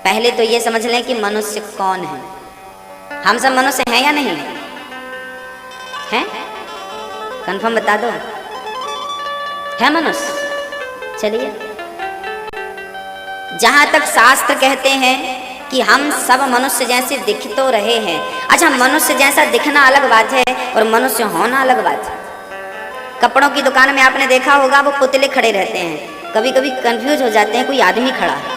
पहले तो ये समझ लें कि मनुष्य कौन है। हम सब मनुष्य हैं या नहीं हैं? कंफर्म बता दो, है मनुष्य? चलिए, जहां तक शास्त्र कहते हैं कि हम सब मनुष्य जैसे दिख तो रहे हैं। अच्छा, मनुष्य जैसा दिखना अलग बात है और मनुष्य होना अलग बात है। कपड़ों की दुकान में आपने देखा होगा, वो पुतले खड़े रहते हैं, कभी कभी कंफ्यूज हो जाते हैं कोई आदमी खड़ा है।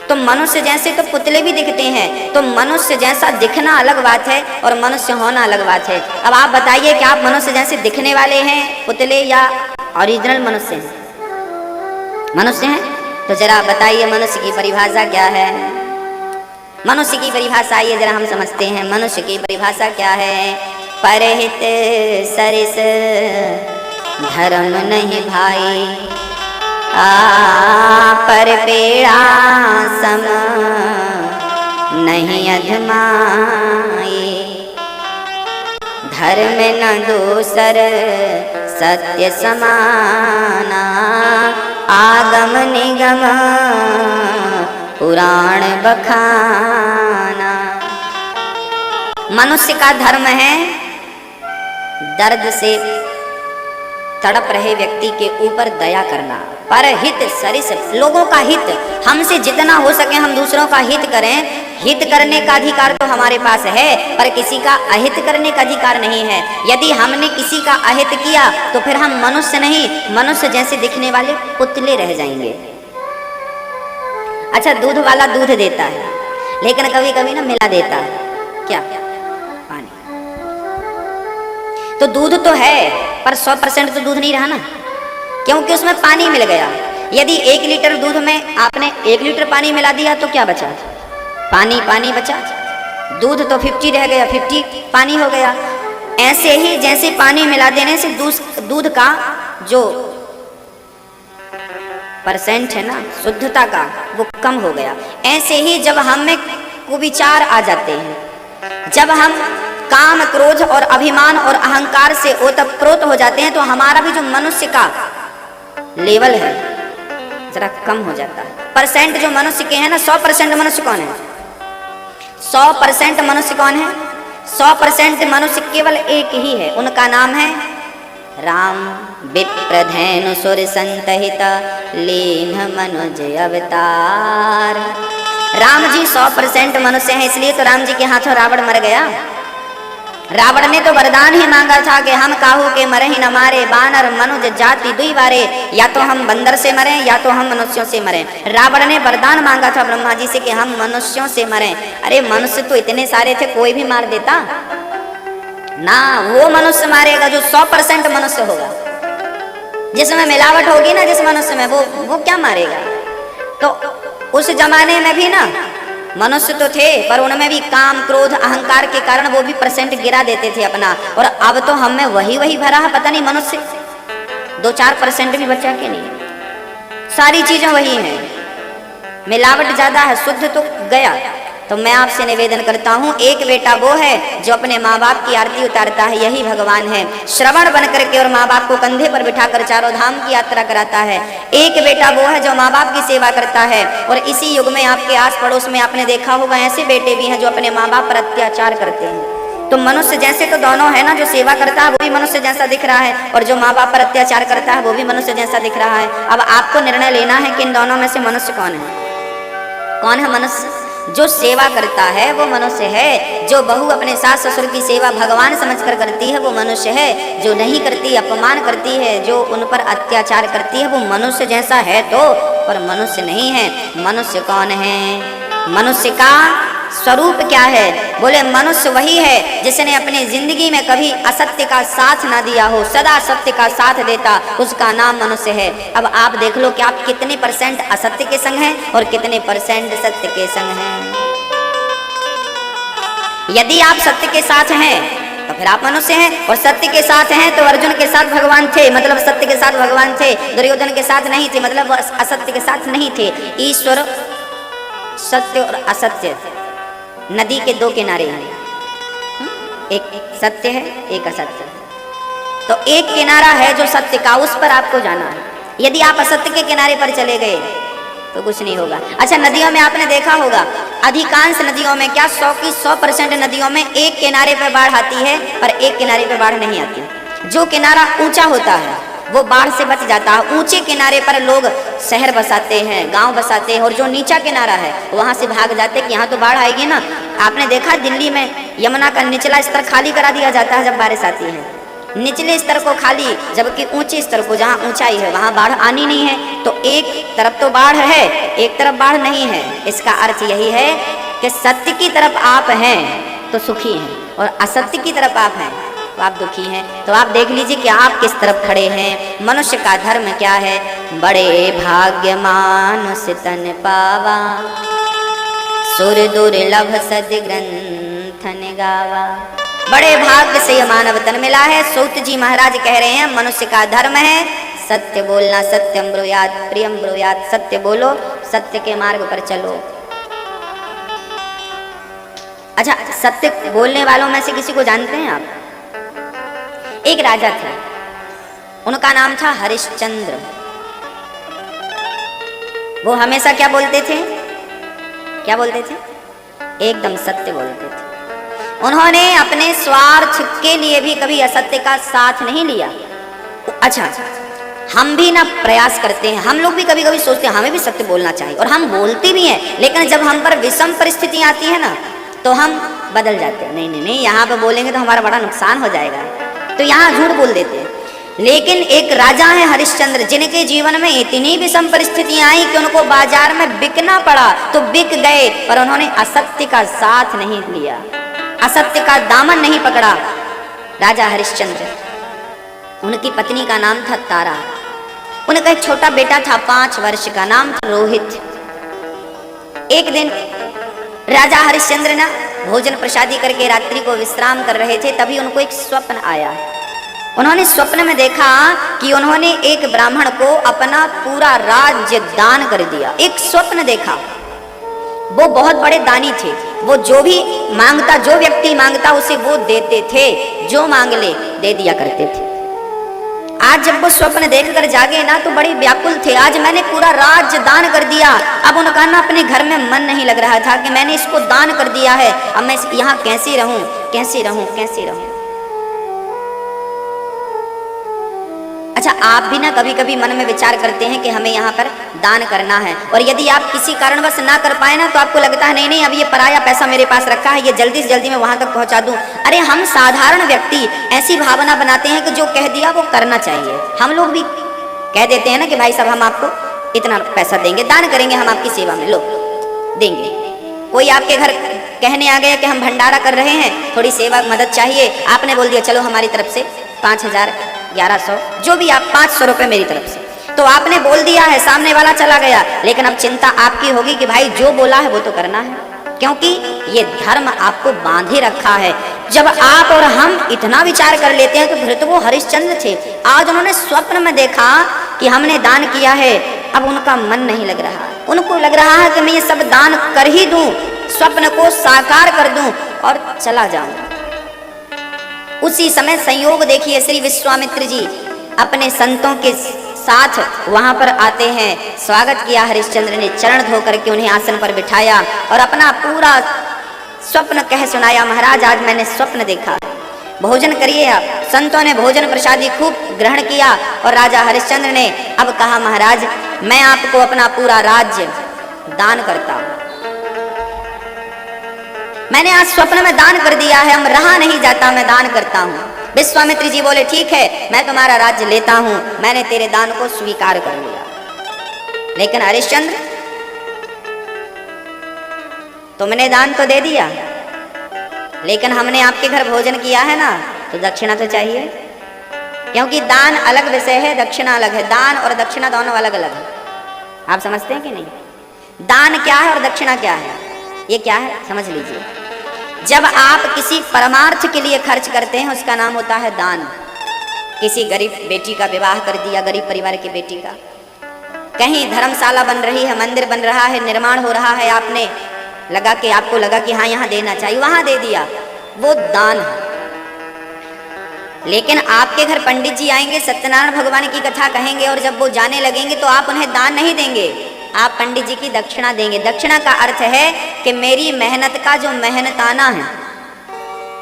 तो मनुष्य जैसे तो पुतले भी दिखते हैं, तो मनुष्य जैसा दिखना अलग बात है और मनुष्य होना अलग बात है। अब आप बताइए कि आप मनुष्य जैसे दिखने वाले हैं पुतले या ओरिजिनल मनुष्य हैं? मनुष्य हैं। तो जरा बताइए मनुष्य की परिभाषा क्या है? मनुष्य की परिभाषा आइए जरा हम समझते हैं। मनुष्य की परिभाषा क्या है? परहित सरिस धर्म नहीं भाई, पर पेड़ा सम नहीं अधमाई, धर्म न दूसर सत्य समाना, आगम निगम पुराण बखाना। मनुष्य का धर्म है दर्द से तड़प रहे व्यक्ति के ऊपर दया करना। पर हित सरिस, लोगों का हित, हमसे जितना हो सके हम दूसरों का हित करें। हित करने का अधिकार तो हमारे पास है, पर किसी का अहित करने का अधिकार नहीं है। यदि हमने किसी का अहित किया तो फिर हम मनुष्य नहीं, मनुष्य जैसे दिखने वाले पुतले रह जाएंगे। अच्छा, दूध वाला दूध देता है, लेकिन कभी कभी ना मिला देता है, क्या? पानी। तो दूध तो है, पर 100% तो दूध नहीं रहा ना, क्योंकि उसमें पानी मिल गया। यदि 1 लीटर दूध में आपने 1 लीटर पानी मिला दिया तो क्या बचा? पानी पानी बचा। दूध तो 50 रह गया, 50 पानी हो गया। ऐसे ही जैसे पानी मिला देने से दूध का जो % है ना शुद्धता का, वो कम हो गया। ऐसे ही जब हम में कुविचार आ जाते हैं, जब हम काम क्रोध और अभिमान और अहंकार से ओतप्रोत हो जाते हैं, तो हमारा भी जो मनुष्य का लेवल है जरा कम हो जाता है। % जो मनुष्य के हैं ना, 100% मनुष्य कौन है? 100% मनुष्य कौन है? 100% मनुष्य केवल एक ही है, उनका नाम है राम। विप्रधेनु सुर संतहित लीन मनुज अवतार। राम जी 100% मनुष्य हैं, इसलिए तो राम जी के हाथों रावण मर गया। रावण ने तो वरदान ही मांगा था कि हम काहू के मरे ही न मारे, बानर मनुज जाति दुई बारे, या तो हम बंदर से मरें या तो हम मनुष्यों से मरें। रावण ने वरदान मांगा था ब्रह्मा जी से कि हम मनुष्यों से मरें। अरे मनुष्य तो इतने सारे थे, कोई भी मार देता ना। वो मनुष्य मारेगा जो 100% मनुष्य होगा। जिसमें मिलावट होगी ना जिस मनुष्य में, वो क्या मारेगा? तो उस जमाने में भी ना मनुष्य तो थे, पर उनमें भी काम क्रोध अहंकार के कारण वो भी % गिरा देते थे अपना। और अब तो हम में वही भरा है, पता नहीं मनुष्य 2-4% भी बचा के नहीं। सारी चीजें वही हैं, मिलावट ज्यादा है, शुद्ध तो गया। तो मैं आपसे निवेदन करता हूँ, एक बेटा वो है जो अपने माँ बाप की आरती उतारता है, यही भगवान है। श्रवण बन करके और माँ बाप को कंधे पर बिठाकर चारों धाम की यात्रा कराता है। एक बेटा वो है जो माँ बाप की सेवा करता है। और इसी युग में आपके आस पड़ोस में आपने देखा होगा ऐसे बेटे भी हैं जो अपने माँ बाप पर अत्याचार करते हैं। तो मनुष्य जैसे तो दोनों है ना, जो सेवा करता है वो भी मनुष्य जैसा दिख रहा है, और जो माँ बाप पर अत्याचार करता है वो भी मनुष्य जैसा दिख रहा है। अब आपको निर्णय लेना है कि इन दोनों में से मनुष्य कौन है? कौन है मनुष्य? जो सेवा करता है वो मनुष्य है। जो बहू अपने सास ससुर की सेवा भगवान समझकर करती है वो मनुष्य है। जो नहीं करती, अपमान करती है, जो उन पर अत्याचार करती है, वो मनुष्य जैसा है तो, पर मनुष्य नहीं है। मनुष्य कौन है? मनुष्य का स्वरूप क्या है? बोले मनुष्य वही है जिसने अपनी जिंदगी में कभी असत्य का साथ ना दिया हो, सदा सत्य का साथ देता, उसका नाम मनुष्य है। अब आप देख लो कि आप कितने % असत्य के संग हैं और कितने % सत्य के संग हैं। यदि आप सत्य के साथ हैं तो फिर आप मनुष्य हैं, और सत्य के साथ हैं तो अर्जुन के साथ भगवान थे, मतलब सत्य के साथ भगवान थे। दुर्योधन के साथ नहीं थे, मतलब वो असत्य के साथ नहीं थे। ईश्वर सत्य और असत्य नदी के 2 किनारे हैं, एक सत्य है एक असत्य। तो एक किनारा है जो सत्य का, उस पर आपको जाना है। यदि आप असत्य के किनारे पर चले गए तो कुछ नहीं होगा। अच्छा, नदियों में आपने देखा होगा, अधिकांश नदियों में क्या 100 की 100% नदियों में एक किनारे पर बाढ़ आती है और एक किनारे पर बाढ़ नहीं आती। जो किनारा ऊंचा होता है वो बाढ़ से बच जाता है। ऊंचे किनारे पर लोग शहर बसाते हैं, गांव बसाते हैं, और जो नीचा किनारा है वहां से भाग जाते हैं कि यहाँ तो बाढ़ आएगी ना। आपने देखा दिल्ली में यमुना का निचला स्तर खाली करा दिया जाता है जब बारिश आती है, निचले स्तर को खाली, जबकि ऊंचे स्तर को जहाँ ऊंचाई है वहाँ बाढ़ आनी नहीं है। तो एक तरफ तो बाढ़ है, एक तरफ बाढ़ नहीं है। इसका अर्थ यही है कि सत्य की तरफ आप हैं तो सुखी हैं, और असत्य की तरफ आप हैं तो आप दुखी हैं। तो आप देख लीजिए कि आप किस तरफ खड़े हैं। मनुष्य का धर्म क्या है? बड़े भाग्य मानुष तन पावा, सुर दुर्लभ सद ग्रंथन गावा। बड़े भाग्य से यह मानव तन मिला है। सूत जी महाराज कह रहे हैं मनुष्य का धर्म है सत्य बोलना, सत्यम ब्रूयात प्रियम ब्रूयात। सत्य बोलो, सत्य के मार्ग पर चलो। अच्छा, सत्य बोलने वालों में से किसी को जानते हैं आप? एक राजा थे, उनका नाम था हरिश्चंद्र। वो हमेशा क्या बोलते थे? क्या बोलते थे? एकदम सत्य बोलते थे। उन्होंने अपने स्वार्थ के लिए भी कभी असत्य का साथ नहीं लिया। अच्छा, हम भी ना प्रयास करते हैं, हम लोग भी कभी कभी सोचते हैं हमें भी सत्य बोलना चाहिए, और हम बोलते भी हैं, लेकिन जब हम पर विषम परिस्थितियां आती है ना तो हम बदल जाते हैं। नहीं नहीं नहीं, यहाँ पे बोलेंगे तो हमारा बड़ा नुकसान हो जाएगा, तो यहाँ झूठ बोल देते हैं। लेकिन एक राजा है हरिश्चंद्र, जिनके जीवन में इतनी विषम परिस्थितियां आई कि उनको बाजार में बिकना पड़ा, तो बिक गए, पर उन्होंने असत्य का साथ नहीं लिया, असत्य का दामन नहीं पकड़ा। राजा हरिश्चंद्र, उनकी पत्नी का नाम था तारा, उनका एक छोटा बेटा था 5 वर्ष का, नाम था रोहित। एक दिन राजा हरिश्चंद्र ना भोजन प्रसादी करके रात्रि को विश्राम कर रहे थे, तभी उनको एक स्वप्न आया। उन्होंने स्वप्न में देखा कि उन्होंने एक ब्राह्मण को अपना पूरा राज्य दान कर दिया। एक स्वप्न देखा, वो बहुत बड़े दानी थे, वो जो भी मांगता, जो व्यक्ति मांगता उसे वो देते थे, जो मांग ले दे दिया करते थे। आज जब वो स्वप्न देखकर जागे ना तो बड़े व्याकुल थे, आज मैंने पूरा राज्य दान कर दिया। अब उनका ना अपने घर में मन नहीं लग रहा था कि मैंने इसको दान कर दिया है, अब मैं यहाँ कैसे रहूं, कैसे रहूं, कैसे रहूं। अच्छा, आप भी ना कभी कभी मन में विचार करते हैं कि हमें यहाँ पर दान करना है, और यदि आप किसी कारणवश ना कर पाए ना तो आपको लगता है नहीं नहीं, अब ये पराया पैसा मेरे पास रखा है, ये जल्दी से जल्दी मैं वहां तक पहुंचा दूं। अरे, हम साधारण व्यक्ति ऐसी भावना बनाते हैं कि जो कह दिया वो करना चाहिए। हम लोग भी कह देते हैं ना कि भाई साहब हम आपको इतना पैसा देंगे, दान करेंगे, हम आपकी सेवा में लो देंगे। कोई आपके घर कहने आ गया कि हम भंडारा कर रहे हैं, थोड़ी सेवा मदद चाहिए, आपने बोल दिया चलो हमारी तरफ से 5000 1100 जो भी, आप 500 रुपये मेरी तरफ से, तो आपने बोल दिया है, सामने वाला चला गया, लेकिन अब चिंता आपकी होगी कि भाई जो बोला है वो तो करना है, क्योंकि ये धर्म आपको बांधे रखा है। जब आप और हम इतना विचार कर लेते हैं तो फिर तो वो हरिश्चंद्र थे। आज उन्होंने स्वप्न में देखा कि हमने दान किया है, अब उनका मन नहीं लग रहा, उनको लग रहा है कि मैं ये सब दान कर ही दूं, स्वप्न को साकार कर दूं और चला जाऊं। उसी समय संयोग देखिए, श्री विश्वामित्र जी अपने संतों के साथ वहां पर आते हैं। स्वागत किया हरिश्चंद्र ने, चरण धो करके उन्हें आसन पर बिठाया और अपना पूरा स्वप्न कह सुनाया। महाराज, आज मैंने स्वप्न देखा, भोजन करिए आप। संतों ने भोजन प्रसादी खूब ग्रहण किया और राजा हरिश्चंद्र ने अब कहा, महाराज मैं आपको अपना पूरा राज्य दान करता हूं, मैंने आज स्वप्न में दान कर दिया है, हम रहा नहीं जाता, मैं दान करता हूं। विश्वामित्र जी बोले, ठीक है मैं तुम्हारा राज्य लेता हूं, मैंने तेरे दान को स्वीकार कर लिया। लेकिन हरिश्चंद्र, तुमने दान तो दे दिया, लेकिन हमने आपके घर भोजन किया है ना, तो दक्षिणा तो चाहिए, क्योंकि दान अलग विषय है, दक्षिणा अलग है। दान और दक्षिणा दोनों अलग अलग है। आप समझते हैं कि नहीं? दान क्या है और दक्षिणा क्या है, ये क्या है समझ लीजिए। जब आप किसी परमार्थ के लिए खर्च करते हैं उसका नाम होता है दान। किसी गरीब बेटी का विवाह कर दिया, गरीब परिवार की बेटी का, कहीं धर्मशाला बन रही है, मंदिर बन रहा है, निर्माण हो रहा है, आपने लगा कि आपको लगा कि हाँ यहाँ देना चाहिए, वहां दे दिया, वो दान है। लेकिन आपके घर पंडित जी आएंगे, सत्यनारायण भगवान की कथा कहेंगे और जब वो जाने लगेंगे तो आप उन्हें दान नहीं देंगे, आप पंडित जी की दक्षिणा देंगे। दक्षिणा का अर्थ है कि मेरी मेहनत का जो मेहनताना है,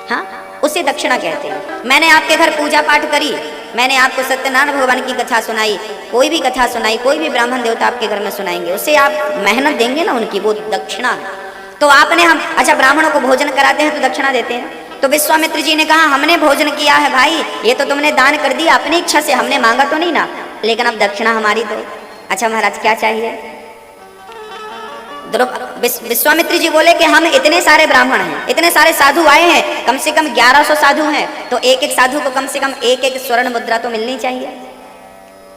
हाँ, उसे दक्षिणा कहते हैं। मैंने आपके घर पूजा पाठ करी, मैंने आपको सत्यनारायण भगवान की कथा सुनाई, कोई भी कथा सुनाई, कोई भी ब्राह्मण देवता आपके घर में सुनाएंगे, उसे आप मेहनत देंगे ना उनकी, वो दक्षिणा है। तो आपने हम अच्छा ब्राह्मणों को भोजन कराते हैं तो दक्षिणा देते हैं। तो विश्वामित्र जी ने कहा हमने भोजन किया है भाई, ये तो तुमने दान कर दिया अपनी इच्छा से, हमने मांगा तो नहीं ना, लेकिन अब दक्षिणा हमारी दो। अच्छा महाराज क्या चाहिए? विश्वामित्र जी बोले कि हम इतने सारे ब्राह्मण हैं, इतने सारे साधु आए हैं, कम से कम 1100 साधु हैं, तो एक एक साधु को कम से कम एक एक स्वर्ण मुद्रा तो मिलनी चाहिए।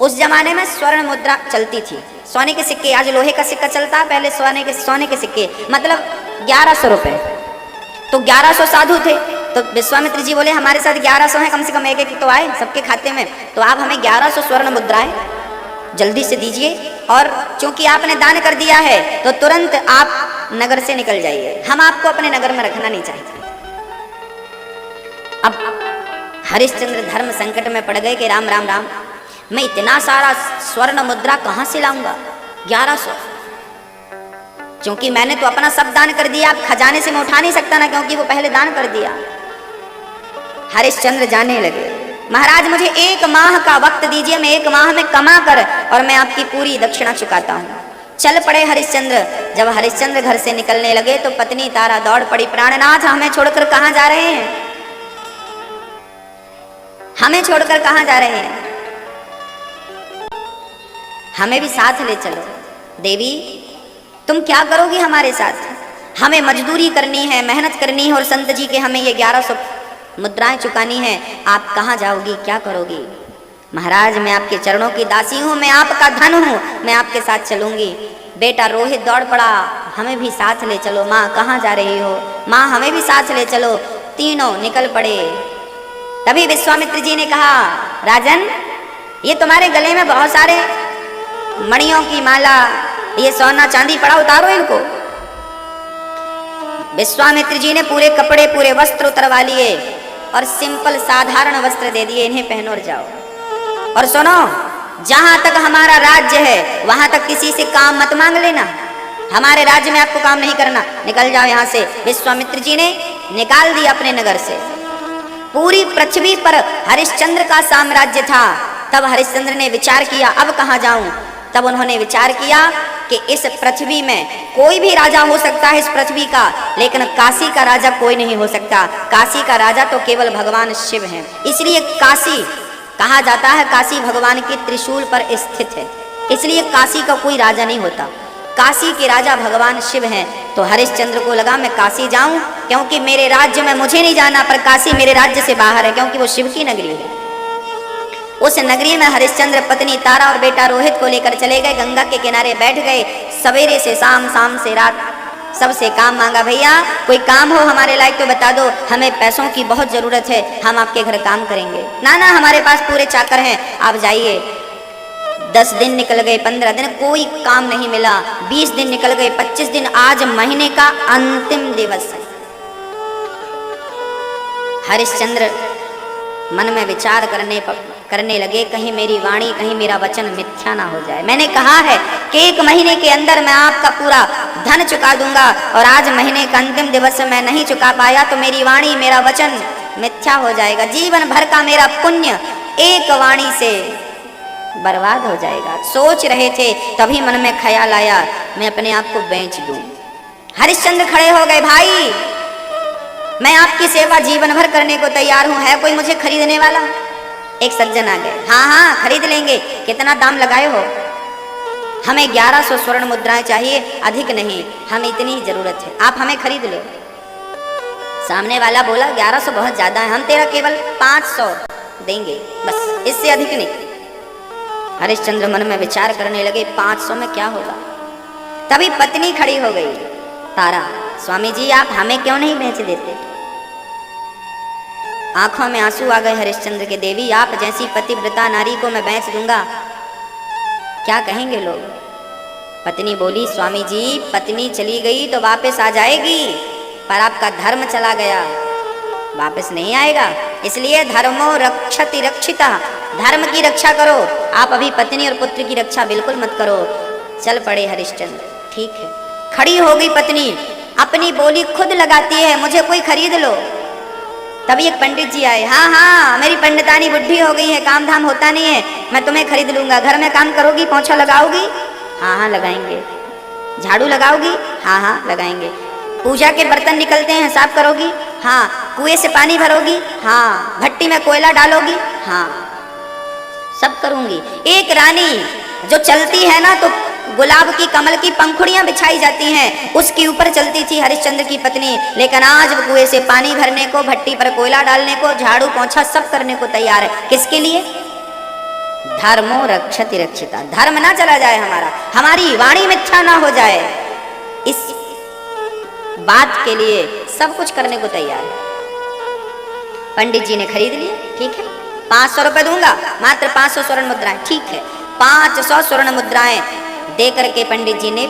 उस जमाने में स्वर्ण मुद्रा चलती थी, सोने के सिक्के, आज लोहे का सिक्का चलता है, पहले सोने के सिक्के, मतलब 1100 रुपए। तो 1100 साधु थे, तो विश्वामित्र जी बोले हमारे साथ 1100 हैं, कम से कम एक एक तो आए सबके खाते में, तो आप हमें 1100 स्वर्ण मुद्राएं जल्दी से दीजिए, और चूंकि आपने दान कर दिया है तो तुरंत आप नगर से निकल जाइए, हम आपको अपने नगर में रखना नहीं चाहते। अब हरिश्चंद्र धर्म संकट में पड़ गए कि राम राम राम, मैं इतना सारा स्वर्ण मुद्रा कहां से लाऊंगा, 1100, क्योंकि मैंने तो अपना सब दान कर दिया, आप खजाने से मैं उठा नहीं सकता ना, क्योंकि वो पहले दान कर दिया। हरिश्चंद्र जाने लगे, महाराज मुझे 1 माह का वक्त दीजिए, मैं 1 माह में कमा कर और मैं आपकी पूरी दक्षिणा चुकाता हूँ। चल पड़े हरिश्चंद्र। जब हरिश्चंद्र घर से निकलने लगे तो पत्नी तारा दौड़ पड़ी, प्राणनाथ हमें छोड़कर कहाँ जा रहे हैं, हमें छोड़कर कहाँ जा रहे हैं, हमें भी साथ ले चलो। देवी तुम क्या करोगी हमारे साथ, हमें मजदूरी करनी है, मेहनत करनी है, और संत जी के हमें ये 1100 मुद्राएं चुकानी है, आप कहाँ जाओगी, क्या करोगी? महाराज मैं आपके चरणों की दासी हूँ, मैं आपका धन हूँ, मैं आपके साथ चलूंगी। बेटा रोहित दौड़ पड़ा, हमें भी साथ ले चलो। माँ कहाँ जा रही हो? माँ हमें भी साथ ले चलो। तीनों निकल पड़े। तभी विश्वामित्र जी ने कहा राजन ये तुम्हारे गले में बहुत सारे मणियों की माला, ये सोना चांदी पड़ा, उतारो इनको। विश्वामित्र जी ने पूरे कपड़े पूरे वस्त्र उतरवा लिए और सिंपल साधारण वस्त्र दे दिए, इन्हें पहनो और जाओ। और सुनो, जहां तक हमारा राज्य है वहां तक किसी से काम मत मांग लेना, हमारे राज्य में आपको काम नहीं करना, निकल जाओ यहां से। विश्वामित्र जी ने निकाल दिया अपने नगर से। पूरी पृथ्वी पर हरिश्चंद्र का साम्राज्य था। तब हरिश्चंद्र ने विचार किया अब कहां जाऊं। तब उन्होंने विचार किया कि इस पृथ्वी में कोई भी राजा हो सकता है इस पृथ्वी का, लेकिन काशी का राजा कोई नहीं हो सकता। काशी का राजा तो केवल भगवान शिव हैं, इसलिए काशी कहा जाता है, काशी भगवान के त्रिशूल पर स्थित है, इसलिए काशी का कोई राजा नहीं होता। काशी के राजा भगवान शिव हैं। तो हरिश्चंद्र को लगा मैं काशी जाऊं, क्योंकि मेरे राज्य में मुझे नहीं जाना, पर काशी मेरे राज्य से बाहर है, क्योंकि वो शिव की नगरी है। उस नगरी में हरिश्चंद्र पत्नी तारा और बेटा रोहित को लेकर चले गए, गंगा के किनारे बैठ गए। सवेरे से शाम, शाम से रात सबसे काम मांगा, भैया कोई काम हो हमारे लायक तो बता दो, हमें पैसों की बहुत जरूरत है, हम आपके घर काम करेंगे। ना ना हमारे पास पूरे चाकर हैं, आप जाइए। 10 दिन निकल गए, 15 दिन, कोई काम नहीं मिला। 20 दिन निकल गए, 25 दिन, आज महीने का अंतिम दिवस है। हरिश्चंद्र मन में विचार करने लगे, कहीं मेरी वाणी, कहीं मेरा वचन मिथ्या ना हो जाए। मैंने कहा है कि 1 महीने के अंदर मैं आपका पूरा धन चुका दूंगा, और आज महीने का अंतिम दिवस मैं नहीं चुका पाया तो मेरी वाणी, मेरा वचन मिथ्या हो जाएगा। जीवन भर का मेरा पुण्य एक वाणी से बर्बाद हो जाएगा। सोच रहे थे, तभी मन में ख्याल आया मैं अपने आप को बेच दूं। हरिश्चंद्र खड़े हो गए, भाई मैं आपकी सेवा जीवन भर करने को तैयार हूं, है कोई मुझे खरीदने वाला? एक सज्जन आ गए, हाँ हाँ खरीद लेंगे, कितना दाम लगाए हो? हमें 1100 स्वर्ण मुद्राएं चाहिए, अधिक नहीं, हमें इतनी ही जरूरत है, आप हमें खरीद लो। सामने वाला बोला 1100 बहुत ज्यादा है, हम तेरा केवल 500 देंगे, बस इससे अधिक नहीं। हरिश्चंद्र मन में विचार करने लगे 500 में क्या होगा। तभी पत्नी खड़ी हो गई, तारा, स्वामी जी आप हमें क्यों नहीं बेच देते? आंखों में आंसू आ गए हरिश्चंद्र के। देवी आप जैसी पतिव्रता नारी को मैं बेच दूंगा, क्या कहेंगे लोग? पत्नी बोली, स्वामी जी पत्नी चली गई तो वापस आ जाएगी, पर आपका धर्म चला गया, वापस नहीं आएगा, इसलिए धर्मो रक्षति रक्षिता, धर्म की रक्षा करो। आप अभी पत्नी और पुत्र की रक्षा बिल्कुल मत करो। चल पड़े हरिश्चंद्र। ठीक है, खड़ी हो गई पत्नी, अपनी बोली खुद लगाती है, मुझे कोई खरीद लो। तभी एक पंडित जी आए, हाँ हाँ मेरी पंडितानी बुढ़ी हो गई है, काम धाम होता नहीं है, मैं तुम्हें खरीद लूंगा। घर में काम करोगी, पोंछा लगाओगी? हाँ हाँ लगाएंगे। झाड़ू लगाओगी? हाँ हाँ लगाएंगे। पूजा के बर्तन निकलते हैं, साफ करोगी? हाँ। कुएं से पानी भरोगी? हाँ। भट्टी में कोयला डालोगी? हाँ, सब करूंगी। एक रानी जो चलती है ना तो गुलाब की कमल की पंखुड़ियां बिछाई जाती हैं, उसके ऊपर चलती थी हरिश्चंद्र की पत्नी। लेकिन आज वो कुएं से पानी भरने को, भट्टी पर कोयला डालने को, झाड़ू पोंछा सब करने को तैयार है। किसके लिए? धर्मो रक्षति रक्षिता, धर्म ना चला जाए हमारा, हमारी वाणी मिथ्या ना हो जाए, इस बात के लिए सब कुछ करने को तैयार है। पंडित जी ने खरीद लिया। ठीक है, 500 रुपए दूंगा, मात्र 500 स्वर्ण मुद्राएं। ठीक है, 500 स्वर्ण मुद्राएं दे करके पंडित जी ने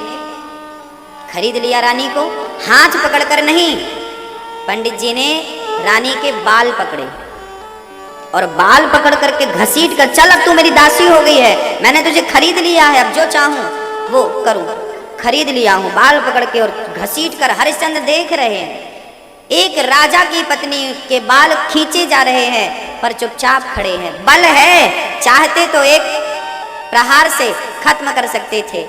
खरीद लिया रानी को। हाथ पकड़कर नहीं, पंडित जी ने रानी के बाल पकड़े और बाल पकड़ करके घसीट कर, चल अब तू मेरी दासी हो गई है, मैंने तुझे खरीद लिया है, अब जो चाहूं वो करूं, खरीद लिया हूं। बाल पकड़ के और घसीट कर हरिश्चंद्र देख रहे हैं, एक राजा की पत्नी के बाल खींचे जा रहे हैं, पर चुपचाप खड़े हैं। बल है, चाहते तो एक प्रहार से खत्म कर सकते थे,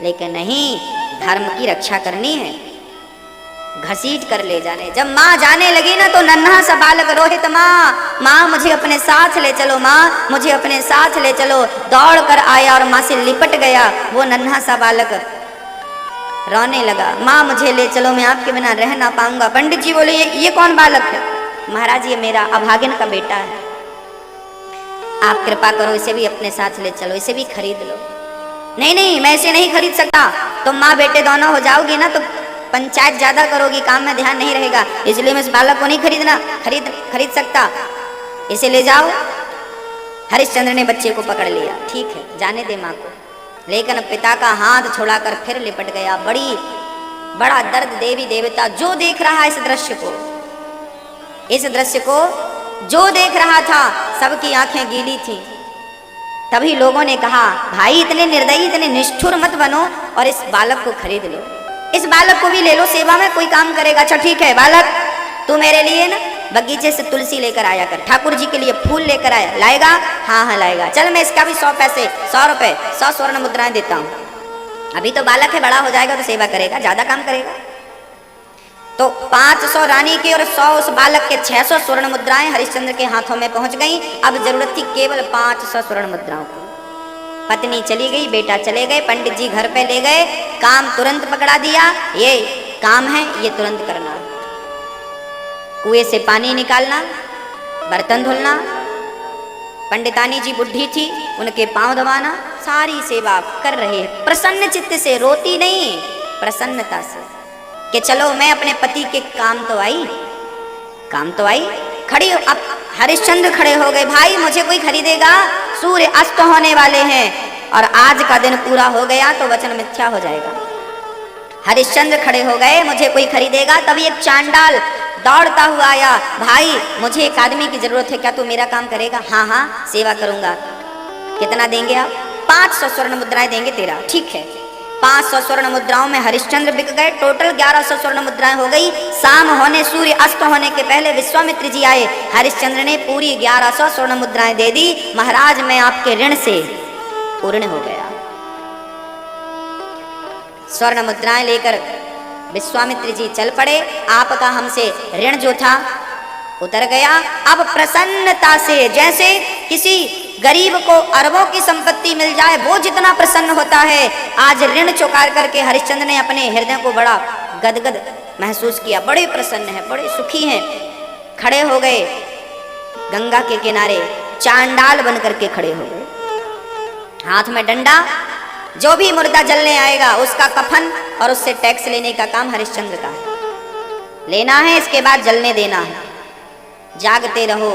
लेकिन नहीं, धर्म की रक्षा करनी है, घसीट कर ले जाने। जब माँ जाने लगी ना तो नन्हा सा बालक रोहित, माँ माँ मुझे अपने साथ ले चलो, माँ मुझे अपने साथ ले चलो, दौड़ कर आया और माँ से लिपट गया। वो नन्हा सा बालक रोने लगा, माँ मुझे ले चलो, मैं आपके बिना रह ना पाऊंगा। पंडित जी बोले, ये कौन बालक है? महाराज ये मेरा अभागिन का बेटा है, आप कृपा करो इसे भी अपने साथ ले चलो, इसे भी खरीद लो। नहीं नहीं, मैं इसे नहीं खरीद सकता, तुम माँ बेटे दोनों हो जाओगी ना तो पंचायत ज्यादा करोगी, काम में ध्यान नहीं रहेगा, इसलिए मैं इस बालक को नहीं खरीद सकता, इसे ले जाओ। हरिश्चंद्र ने बच्चे को पकड़ लिया। ठीक है, जाने दे माँ को। लेकिन पिता का हाथ छुड़ाकर फिर लिपट गया। बड़ा दर्द। देवी देवता जो देख रहा है इस दृश्य को जो देख रहा था, सबकी आंखें गीली थी। तभी लोगों ने कहा, भाई इतने निर्दयी, इतने निष्ठुर मत बनो और इस बालक को खरीद लो, इस बालक को भी ले लो, सेवा में कोई काम करेगा। अच्छा ठीक है बालक, तू मेरे लिए ना बगीचे से तुलसी लेकर आया कर, ठाकुर जी के लिए फूल लेकर आया, लाएगा? हाँ हाँ लाएगा। चल मैं इसका भी 100 पैसे, 100 रुपए, 100 स्वर्ण मुद्राएं देता हूँ। अभी तो बालक है, बड़ा हो जाएगा तो सेवा करेगा, ज्यादा काम करेगा। तो 500 रानी की और 100 उस बालक के 600 स्वर्ण मुद्राएं हरिश्चंद्र के हाथों में पहुंच गईं। अब जरूरत थी केवल 500 स्वर्ण मुद्राओं की। पत्नी चली गई, बेटा चले गए, पंडित जी घर पे ले गए, काम तुरंत पकड़ा दिया। ये काम है, ये तुरंत करना। कुएं से पानी निकालना, बर्तन धुलना, पंडितानी जी बुढ़ी थी, उनके पांव दबाना, सारी सेवा कर रहे हैं प्रसन्न चित्त से, रोती नहीं, प्रसन्नता से कि चलो मैं अपने पति के काम तो आई। खड़ी अब हरिश्चंद्र खड़े हो गए, भाई मुझे कोई खरीदेगा? सूर्य अस्त होने वाले हैं और आज का दिन पूरा हो गया तो वचन मिथ्या हो जाएगा। हरिश्चंद्र खड़े हो गए, मुझे कोई खरीदेगा? तभी एक चांडाल दौड़ता हुआ आया, भाई मुझे एक आदमी की जरूरत है, क्या तू मेरा काम करेगा? हाँ हाँ सेवा करूंगा। कितना देंगे आप? 500 स्वर्ण मुद्राएं देंगे तेरा। ठीक है, 500 स्वर्ण मुद्राओं में हरिश्चंद्र बिक गए। टोटल 1100 स्वर्ण मुद्राएं हो गई। शाम होने, सूर्य अस्त होने के पहले विश्वामित्र जी आए, हरिश्चंद्र ने पूरी 1100 स्वर्ण मुद्राएं दे दी। महाराज मैं आपके ऋण से पूर्ण हो गया। स्वर्ण मुद्राएं लेकर विश्वामित्र जी चल पड़े। आपका हमसे ऋण जो था उतर गया। अब प्रसन्नता से, जैसे किसी गरीब को अरबों की संपत्ति मिल जाए वो जितना प्रसन्न होता है, आज ऋण चुका करके हरिश्चंद्र ने अपने हृदय को बड़ा गदगद महसूस किया। बड़े प्रसन्न हैं, बड़े सुखी हैं। खड़े हो गए गंगा के किनारे, चांडाल बन करके खड़े हो गए, हाथ में डंडा। जो भी मुर्दा जलने आएगा उसका कफन और उससे टैक्स लेने का काम हरिश्चंद्र का है। लेना है, इसके बाद जलने देना है। जागते रहो,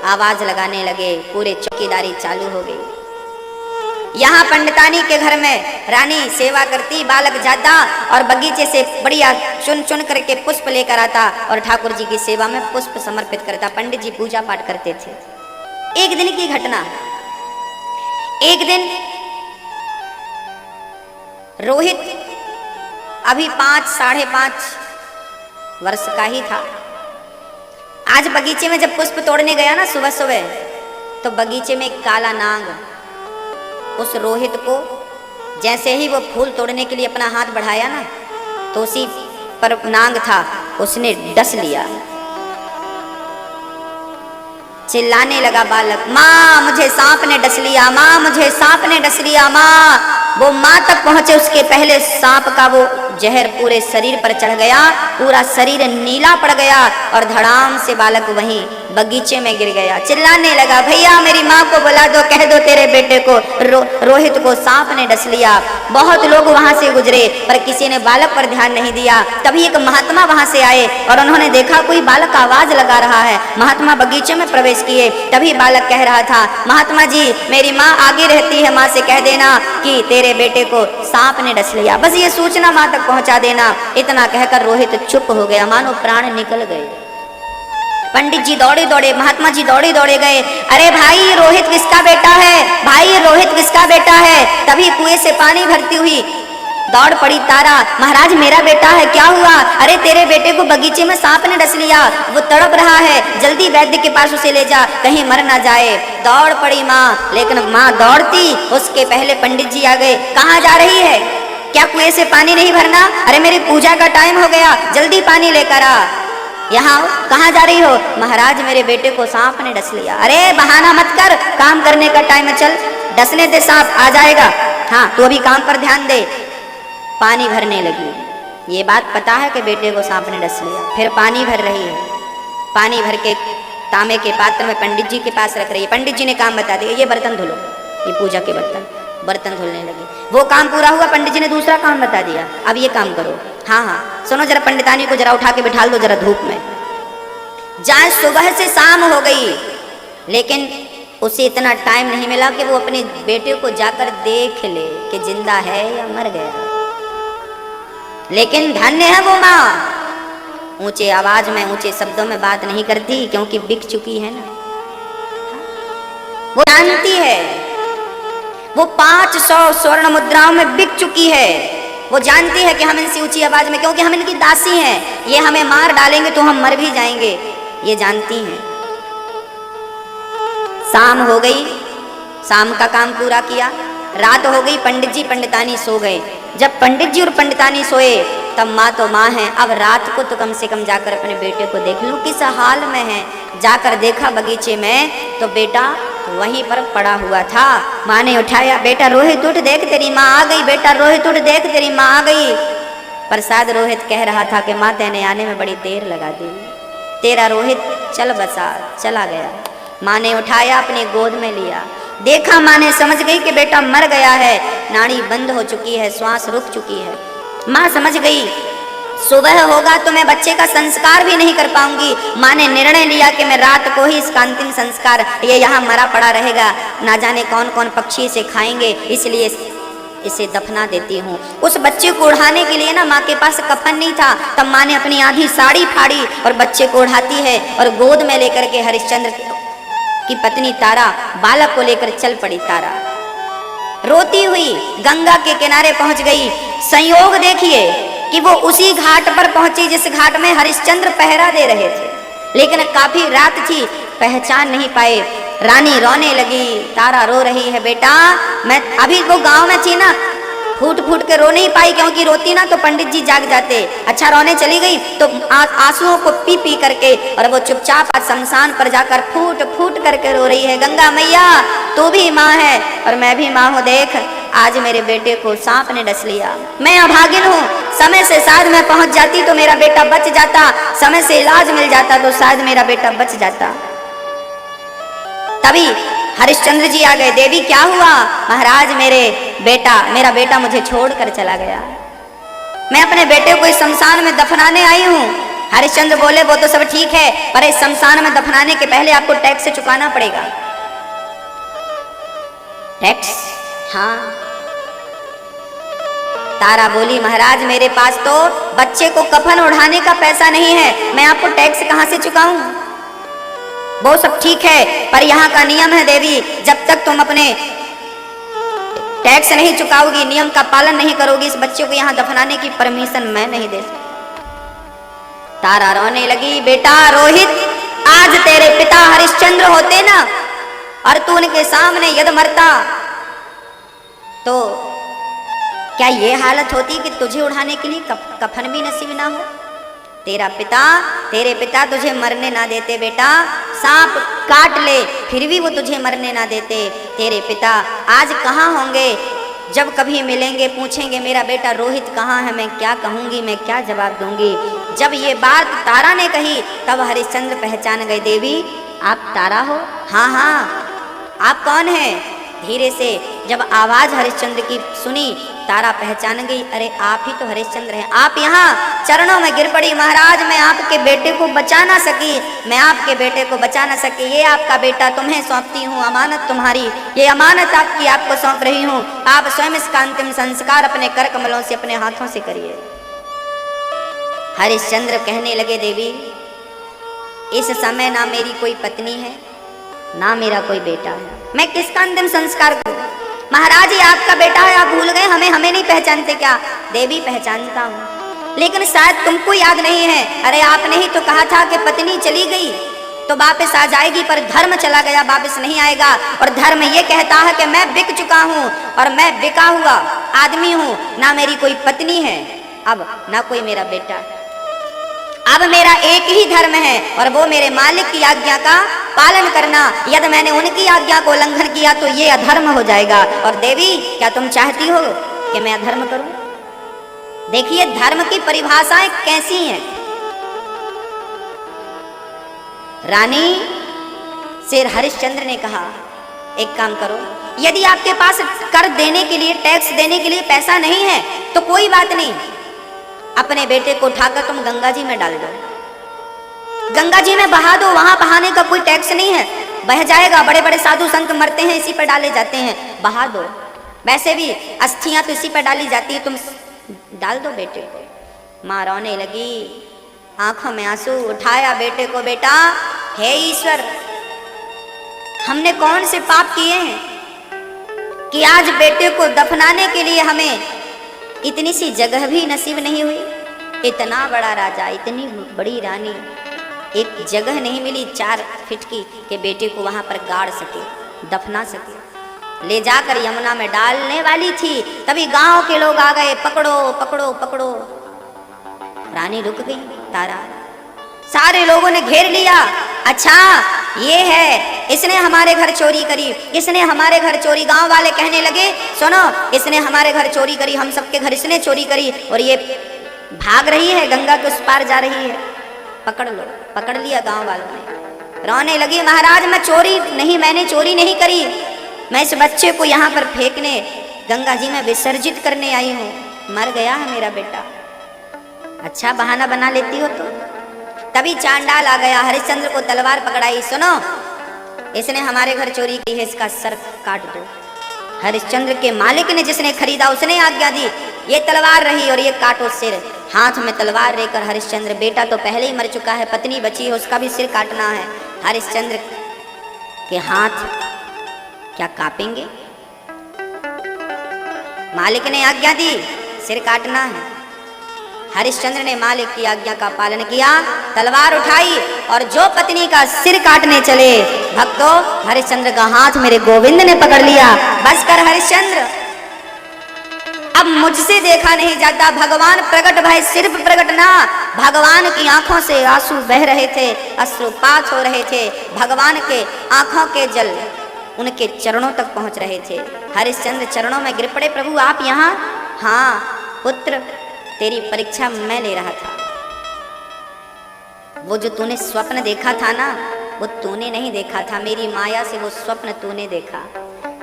आवाज लगाने लगे, पूरे चौकीदारी चालू हो गई। यहाँ पंडितानी के घर में रानी सेवा करती, बालक जाता और बगीचे से बढ़िया चुन चुन करके पुष्प लेकर आता और ठाकुर जी की सेवा में पुष्प समर्पित करता। पंडित जी पूजा पाठ करते थे। एक दिन की घटना, एक दिन रोहित अभी 5 साढ़े 5 वर्ष का ही था। आज बगीचे में जब पुष्प तोड़ने गया ना सुबह सुबह, तो बगीचे में एक काला नाग उस रोहित को, जैसे ही वो फूल तोड़ने के लिए अपना हाथ बढ़ाया ना, तो उसी पर नाग था, उसने डस लिया। चिल्लाने लगा बालक, माँ मुझे सांप ने डस लिया, माँ मुझे सांप ने डस लिया, माँ। वो माँ तक पहुंचे उसके पहले सांप का वो जहर पूरे शरीर पर चढ़ गया, पूरा शरीर नीला पड़ गया और धड़ाम से बालक वहीं बगीचे में गिर गया। चिल्लाने लगा, भैया मेरी माँ को बुला दो, कह दो तेरे बेटे को रोहित को सांप ने डस लिया। बहुत लोग वहां से गुजरे पर किसी ने बालक पर ध्यान नहीं दिया। तभी एक महात्मा वहां से आए और उन्होंने देखा कोई बालक आवाज लगा रहा है। महात्मा बगीचे में प्रवेश किए। तभी बालक कह रहा था, महात्मा जी मेरी माँ आगे रहती है, माँ से कह देना कि तेरे बेटे को सांप ने डस लिया, बस ये सूचना माँ तक पहुंचा देना। इतना कहकर रोहित चुप हो गया, मानो प्राण निकल गए। पंडित जी दौड़े दौड़े, महात्मा जी दौड़े दौड़े गए, अरे भाई रोहित किसका बेटा है, भाई रोहित किसका बेटा है। तभी कुएं से पानी भरती हुई दौड़ पड़ी तारा, महाराज मेरा बेटा है, क्या हुआ। अरे तेरे बेटे को बगीचे में सांप ने डस लिया, वो तड़प रहा है, जल्दी वैद्य के पास उसे ले जा, कहीं मर ना जाए। दौड़ पड़ी माँ, लेकिन माँ दौड़ती उसके पहले पंडित जी आ गए। कहाँ जा रही है, क्या कुएं से पानी नहीं भरना, अरे मेरी पूजा का टाइम हो गया, जल्दी पानी लेकर आ। यहाँ कहाँ जा रही हो, महाराज मेरे बेटे को सांप ने डस लिया। अरे बहाना मत कर, काम करने का टाइम है, चल डसने दे, सांप आ जाएगा। हाँ तू अभी काम पर ध्यान दे। पानी भरने लगी, ये बात पता है कि बेटे को सांप ने डस लिया। फिर पानी भर रही है, पानी भर के तांबे के पात्र में पंडित जी के पास रख रही है। पंडित जी ने काम बता दिया, ये बर्तन धुलो, ये पूजा के बर्तन धुलने लगे। वो काम पूरा हुआ, पंडित जी ने दूसरा काम बता दिया, अब ये काम करो। हाँ हाँ सुनो जरा, पंडितानी को जरा उठा के बिठा दो जरा धूप में। जहाँ सुबह से शाम हो गई, लेकिन उसे इतना टाइम नहीं मिला कि वो अपने बेटे को जाकर देख ले कि जिंदा है या मर गया। लेकिन धन्य है वो माँ, ऊंचे आवाज में ऊंचे शब्दों में बात नहीं करती, क्योंकि बिक चुकी है ना। वो जानती है, वो 500 स्वर्ण मुद्राओं में बिक चुकी है। वो जानती है कि हम इनसे ऊंची आवाज में, क्योंकि हम इनकी दासी हैं, ये हमें मार डालेंगे तो हम मर भी जाएंगे, ये जानती हैं। शाम हो गई, शाम का काम पूरा किया, रात हो गई, पंडित जी पंडितानी सो गए। जब पंडित जी और पंडितानी सोए तब माँ तो माँ है, अब रात को तो कम से कम जाकर अपने बेटे को देख लूं किस हाल में है। जाकर देखा बगीचे में तो बेटा वहीं पर पड़ा हुआ था। माँ ने उठाया, बेटा रोहित उठ देख तेरी माँ आ गई, बेटा रोहित उठ देख तेरी माँ आ गई। प्रसाद रोहित कह रहा था कि माँ तेने आने में बड़ी देर लगा दी, तेरा रोहित चल बसा चला गया। माँ ने उठाया, अपनी गोद में लिया, देखा माँ ने समझ गई कि बेटा मर गया है, नाड़ी बंद हो चुकी है, श्वास रुक चुकी है। माँ समझ गई सुबह होगा तो मैं बच्चे का संस्कार भी नहीं कर पाऊंगी। माँ ने निर्णय लिया कि मैं रात को ही इसका अंतिम संस्कार, ये यहाँ मरा पड़ा रहेगा, ना जाने कौन कौन पक्षी इसे खाएंगे, इसलिए इसे दफना देती हूँ। उस बच्चे को उड़ाने के लिए ना माँ के पास कफन नहीं था, तब माँ ने अपनी आधी साड़ी फाड़ी और बच्चे को उड़ाती है और गोद में लेकर के हरिश्चंद्र की पत्नी तारा बालक को लेकर चल पड़ी। तारा रोती हुई गंगा के किनारे पहुंच गई। संयोग देखिए कि वो उसी घाट पर पहुंची जिस घाट में हरिश्चंद्र पहरा दे रहे थे, लेकिन काफी रात थी, पहचान नहीं पाए। रानी रोने लगी, तारा रो रही है, बेटा मैं अभी वो गांव में थी ना, फूट फूट के रो नहीं पाई, क्योंकि रोती ना तो पंडित जी जाग जाते। अच्छा रोने चली गई तो आंसुओं को पी पी करके, और वो चुपचाप आज शमशान पर जाकर फूट फूट करके रो रही है, गंगा मैया तू भी माँ है और मैं भी माँ हूँ, देख आज मेरे बेटे को सांप ने डस लिया, मैं अभागिन हूँ, समय से शायद मैं पहुंच जाती तो मेरा बेटा बच जाता, समय से इलाज मिल जाता तो शायद मेरा बेटा बच जाता। तभी हरिश्चंद्र जी आ गए, देवी क्या हुआ। महाराज मेरा बेटा मुझे छोड़कर चला गया, मैं अपने बेटे को इस शमशान में दफनाने आई हूँ। हरिश्चंद्र बोले वो तो सब ठीक है, पर इस शमशान में दफनाने के पहले आपको टैक्स चुकाना पड़ेगा। टैक्स? हाँ। तारा बोली, महाराज मेरे पास तो बच्चे को कफन उड़ाने का पैसा नहीं है, मैं आपको टैक्स कहाँ से चुकाऊं। वो सब ठीक है, पर यहाँ का नियम है देवी, जब तक तुम अपने टैक्स नहीं चुकाओगी, नियम का पालन नहीं करोगी, इस बच्चे को यहाँ दफनाने की परमिशन मैं नहीं दे सकती। तारा रोने लगी, बेटा रोहित, आज तेरे पिता हरिश्चंद्र होते ना और तू उनके सामने यदि मरता तो क्या ये हालत होती कि तुझे उठाने के लिए कफन भी नसीब ना हो। तेरे पिता तुझे मरने ना देते बेटा, सांप काट ले फिर भी वो तुझे मरने ना देते। तेरे पिता आज कहाँ होंगे, जब कभी मिलेंगे पूछेंगे मेरा बेटा रोहित कहाँ है, मैं क्या कहूँगी, मैं क्या जवाब दूंगी। जब ये बात तारा ने कही तब हरिश्चंद्र पहचान गए, देवी आप तारा हो? हाँ हाँ, आप कौन हैं? धीरे से जब आवाज हरिश्चंद्र की सुनी तारा पहचान गई, अरे आप ही तो हरिश्चंद्र हैं। आप यहाँ चरणों में गिर पड़ी, महाराज मैं आपके बेटे को बचा ना सकी, मैं आपके बेटे को बचा ना सकी, ये आपका बेटा तुम्हें सौंपती हूँ, अमानत तुम्हारी, ये अमानत आपकी आपको सौंप रही हूँ, आप स्वयं इसका अंतिम संस्कार अपने कर कमलों से अपने हाथों से करिए। हरिश्चंद्र कहने लगे, देवी इस समय ना मेरी कोई पत्नी है ना मेरा कोई बेटा है, मैं किसका अंतिम संस्कार करूं? महाराज ये आपका बेटा है, आप भूल गए, हमें नहीं पहचानते क्या? देवी पहचानता हूं, लेकिन शायद तुमको याद नहीं है। अरे आपने ही तो कहा था कि पत्नी चली गई तो वापस आ जाएगी, पर धर्म चला गया वापस नहीं आएगा, और धर्म ये कहता है कि मैं बिक चुका हूं और मैं बिका हुआ आदमी हूं, ना मेरी कोई पत्नी है अब ना कोई मेरा बेटा। अब मेरा एक ही धर्म है और वो मेरे मालिक की आज्ञा का पालन करना। यदि मैंने उनकी आज्ञा को उल्लंघन किया तो ये अधर्म हो जाएगा। और देवी क्या तुम चाहती हो कि मैं अधर्म करूं? देखिए धर्म की परिभाषाएं कैसी हैं। रानी शेर हरिश्चंद्र ने कहा, एक काम करो, यदि आपके पास कर देने के लिए, टैक्स देने के लिए पैसा नहीं है तो कोई बात नहीं, अपने बेटे को उठाकर तुम गंगा जी में डाल दो, गंगा जी में बहा दो, वहां बहाने का कोई टैक्स नहीं है, बह जाएगा। बड़े बड़े साधु संत मरते हैं इसी पर डाले जाते हैं, बहा दो। वैसे भी अस्थियां तो इसी पर डाली जाती है, तुम डाल दो बेटे को। मां रोने लगी, आंखों में आंसू, उठाया बेटे को, बेटा हे ईश्वर हमने कौन से पाप किए हैं कि आज बेटे को दफनाने के लिए हमें इतनी सी जगह भी नसीब नहीं हुई। इतना बड़ा राजा, इतनी बड़ी रानी, एक जगह नहीं मिली 4 फीट की कि बेटे को वहां पर गाड़ सके, दफना सके। ले जाकर यमुना में डालने वाली थी, तभी गांव के लोग आ गए, पकड़ो पकड़ो पकड़ो। रानी रुक गई, तारा, सारे लोगों ने घेर लिया। अच्छा ये है, इसने हमारे घर चोरी करी, इसने हमारे घर चोरी। गांव वाले कहने लगे, सुनो इसने हमारे घर चोरी करी, हम सबके घर इसने चोरी करी, और ये भाग रही है, गंगा के उस पार जा रही है, पकड़ लो। पकड़ लिया गांव वालों ने। रोने लगी, महाराज मैंने चोरी नहीं करी, मैं इस बच्चे को यहाँ पर फेंकने गंगा जी में विसर्जित करने आई हूँ, मर गया है मेरा बेटा। अच्छा बहाना बना लेती हो तो। तभी चांडाल आ गया, हरिश्चंद्र को तलवार पकड़ाई, सुनो इसने हमारे घर चोरी की है, इसका सर काट दो। हरिश्चंद्र के मालिक ने, जिसने खरीदा, उसने आज्ञा दी, ये तलवार रही और ये काटो सिर। हाथ में तलवार लेकर हरिश्चंद्र, बेटा तो पहले ही मर चुका है, पत्नी बची है, उसका भी सिर काटना है। हरिश्चंद्र के हाथ क्या कांपेंगे? मालिक ने आज्ञा दी, सिर काटना है। हरिश्चंद्र ने मालिक की आज्ञा का पालन किया, तलवार उठाई और जो पत्नी का सिर काटने चले, भक्तों हरिश्चंद्र का हाथ मेरे गोविंद ने पकड़ लिया। बस कर हरिश्चंद्र, अब मुझसे देखा नहीं जाता, भगवान प्रकट भय, सिर्फ प्रकट ना, भगवान की आंखों से आंसू बह रहे थे, अश्रुपात हो रहे थे, भगवान के आंखों के जल उनके चरणों तक पहुंच रहे थे। हरिश्चंद्र चरणों में गिर पड़े, प्रभु आप यहाँ? हाँ पुत्र, तेरी परीक्षा मैं ले रहा था। वो जो तूने स्वप्न देखा था ना, वो तूने नहीं देखा था, मेरी माया से वो स्वप्न तूने देखा।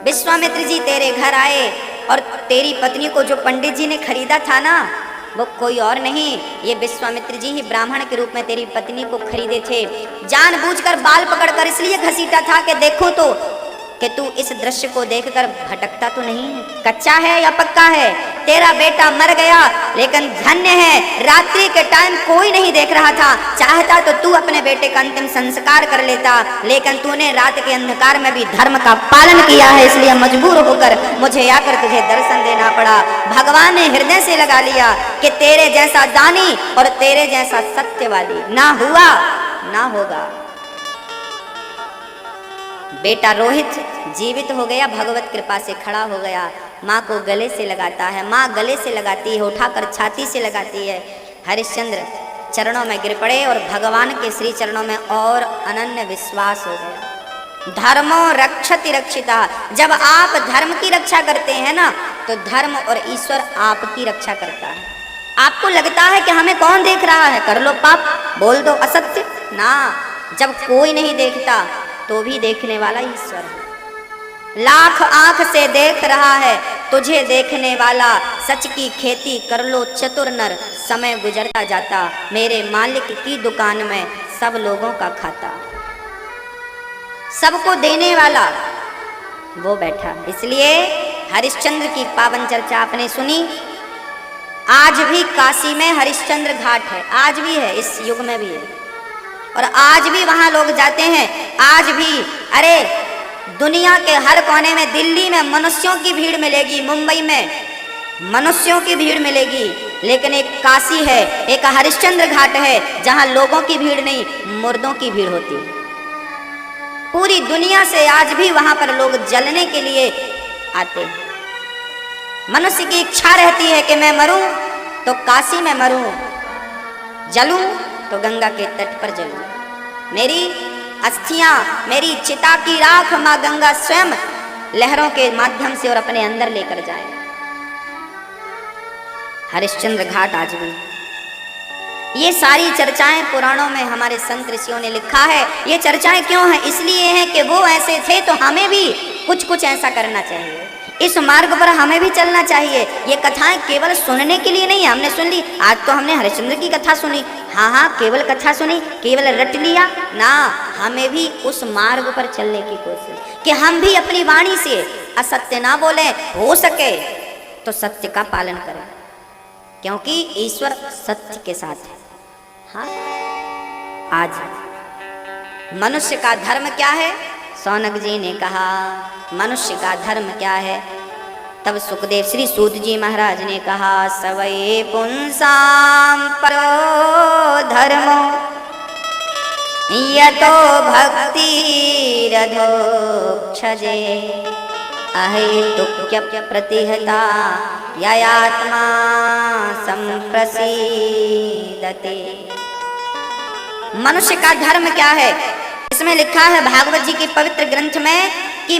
विश्वामित्र जी तेरे घर आए और तेरी पत्नी को जो पंडित जी ने खरीदा था ना, वो कोई और नहीं, ये विश्वामित्र जी ही ब्राह्मण के रूप में तेरी पत्नी को खरीदे थे। जानबूझकर बाल पकड़कर इसलिए घसीटा था कि देखो तो कि तू इस दृश्य को देखकर भटकता तो नहीं है, कच्चा है या पक्का है। तेरा बेटा मर गया, लेकिन धन्य है रात्रि के टाइम कोई नहीं देख रहा था, चाहता तो तू अपने बेटे का अंतिम संस्कार कर लेता, लेकिन तूने रात के अंधकार में भी धर्म का पालन किया है, इसलिए मजबूर होकर मुझे आकर तुझे दर्शन देना पड़ा। भगवान ने हृदय से लगा लिया कि तेरे जैसा दानी और तेरे जैसा सत्यवादी ना हुआ ना होगा। बेटा रोहित जीवित हो गया, भगवत कृपा से खड़ा हो गया, माँ को गले से लगाता है, माँ गले से लगाती है, उठाकर छाती से लगाती है। हरिश्चंद्र चरणों में गिर पड़े और भगवान के श्री चरणों में और अनन्य विश्वास हो गया। धर्मो रक्षति रक्षिता, जब आप धर्म की रक्षा करते हैं ना, तो धर्म और ईश्वर आपकी रक्षा करता है। आपको लगता है कि हमें कौन देख रहा है, कर लो पाप, बोल दो असत्य ना, जब कोई नहीं देखता तो भी देखने वाला ईश्वर है। लाख आंख से देख रहा है तुझे देखने वाला, सच की खेती कर लो चतुर नर, समय गुजरता जाता मेरे मालिक की दुकान में सब लोगों का खाता। सबको देने वाला वो बैठा। इसलिए हरिश्चंद्र की पावन चर्चा आपने सुनी। आज भी काशी में हरिश्चंद्र घाट है, आज भी है, इस युग में भी है, और आज भी वहां लोग जाते हैं। आज भी अरे दुनिया के हर कोने में, दिल्ली में मनुष्यों की भीड़ मिलेगी, मुंबई में मनुष्यों की भीड़ मिलेगी, लेकिन एक काशी है, एक हरिश्चंद्र घाट है, जहां लोगों की भीड़ नहीं, मुर्दों की भीड़ होती है। पूरी दुनिया से आज भी वहां पर लोग जलने के लिए आते हैं। मनुष्य की इच्छा रहती है कि मैं मरूं तो काशी में मरूं, जलूं तो गंगा के तट पर जलूं, मेरी अस्थियां, मेरी चिता की राख मां गंगा स्वयं लहरों के माध्यम से और अपने अंदर लेकर जाए। हरिश्चंद्र घाट आज भी। ये सारी चर्चाएं पुराणों में हमारे संत ऋषियों ने लिखा है। ये चर्चाएं क्यों हैं? इसलिए हैं कि वो ऐसे थे तो हमें भी कुछ कुछ ऐसा करना चाहिए, इस मार्ग पर हमें भी चलना चाहिए। ये कथाएं केवल सुनने के लिए नहीं, हमने सुन ली, आज तो हमने हरिश्चंद्र की कथा सुनी, हाँ केवल कथा सुनी, केवल रट लिया ना, हमें भी उस मार्ग पर चलने की कोशिश कि हम भी अपनी वाणी से असत्य ना बोलें, हो सके तो सत्य का पालन करें, क्योंकि ईश्वर सत्य के साथ है। हाँ, आज मनुष्य का धर्म क्या है? सौनक जी ने कहा मनुष्य का धर्म क्या है? तब सुखदेव श्री सूत जी महाराज ने कहा सवये पुंसाम परो धर्मो यतो भक्ति रधोक्षजे अहेतुक्य प्रतिहता ययात्मा संप्रसीदते। मनुष्य का धर्म क्या है? इसमें लिखा है भागवत जी के पवित्र ग्रंथ में कि